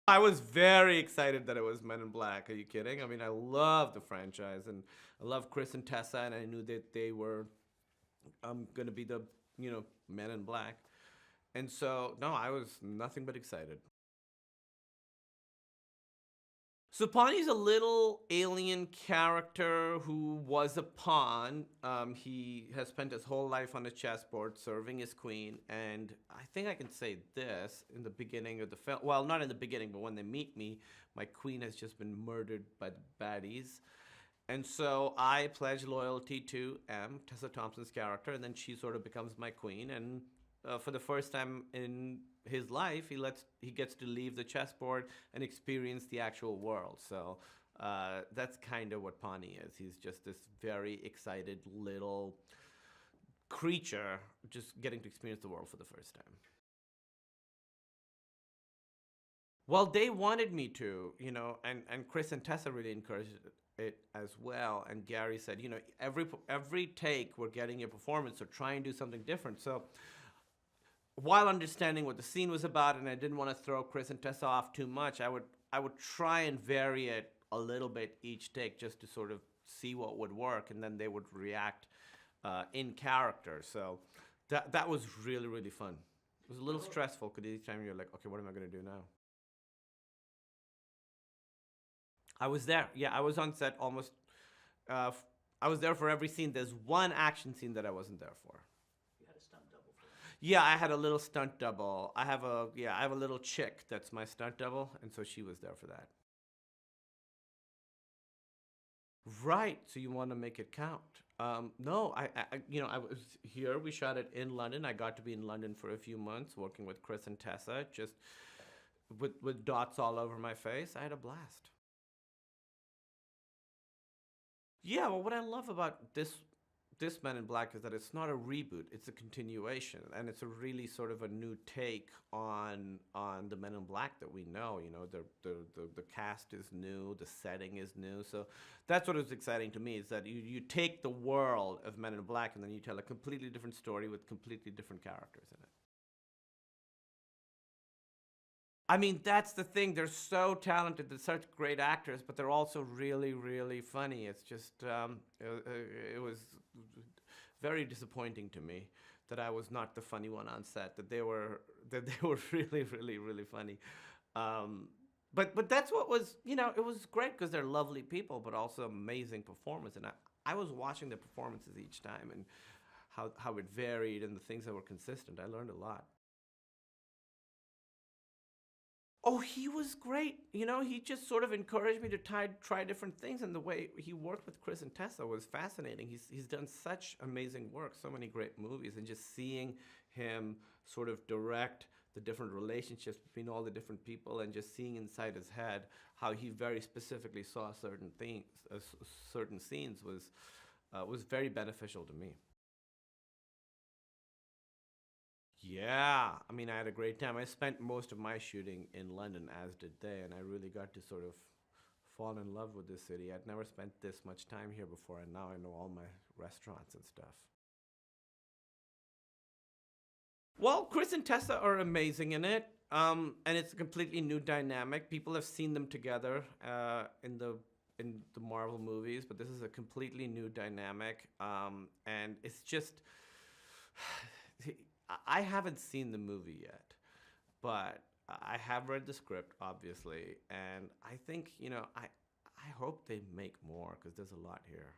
I was very excited that it was Men in Black. Are you kidding? I mean, I love the franchise, and I love Chris and Tessa, and I knew that they were going to be the, Men in Black. And so, no, I was nothing but excited. So Pawnee's a little alien character who was a pawn. He has spent his whole life on a chessboard serving his queen, and I think I can say this in the beginning of the film. Well, not in the beginning, but when they meet me, my queen has just been murdered by the baddies. And so I pledge loyalty to Tessa Thompson's character, and then she sort of becomes my queen. And for the first time in his life, he gets to leave the chessboard and experience the actual world. So that's kind of what Pawnee is. He's just this very excited little creature, just getting to experience the world for the first time. Well, they wanted me to, and Chris and Tessa really encouraged it as well. And Gary said, every take we're getting a performance, so try and do something different. So while understanding what the scene was about, and I didn't want to throw Chris and Tessa off too much, I would try and vary it a little bit each take just to sort of see what would work, and then they would react in character. So that was really, really fun. It was a little stressful because each time you're like, okay, what am I going to do now? I was there. Yeah, I was on set almost. I was there for every scene. There's one action scene that I wasn't there for. You had a stunt double for that. Yeah, I had a little stunt double. I have a little chick that's my stunt double, and so she was there for that. Right. So you want to make it count? No, I was here. We shot it in London. I got to be in London for a few months, working with Chris and Tessa, just with dots all over my face. I had a blast. Yeah, well, what I love about this Men in Black is that it's not a reboot; it's a continuation, and it's a really sort of a new take on the Men in Black that we know. The cast is new, the setting is new, so that's what is exciting to me. Is that you take the world of Men in Black and then you tell a completely different story with completely different characters in it. I mean, that's the thing. They're so talented. They're such great actors, but they're also really, really funny. It's just, it was very disappointing to me that I was not the funny one on set. That they were really, really, really funny. But that's what was, it was great because they're lovely people, but also amazing performers. And I was watching the performances each time and how it varied and the things that were consistent. I learned a lot. Oh, he was great. He just sort of encouraged me to try different things, and the way he worked with Chris and Tessa was fascinating. He's done such amazing work, so many great movies, and just seeing him sort of direct the different relationships between all the different people, and just seeing inside his head how he very specifically saw certain things, certain scenes was very beneficial to me. Yeah, I mean, I had a great time. I spent most of my shooting in London, as did they, and I really got to sort of fall in love with this city. I'd never spent this much time here before, and now I know all my restaurants and stuff. Well, Chris and Tessa are amazing in it, and it's a completely new dynamic. People have seen them together in the Marvel movies, but this is a completely new dynamic, and it's just I haven't seen the movie yet, but I have read the script, obviously, and I think I hope they make more because there's a lot here.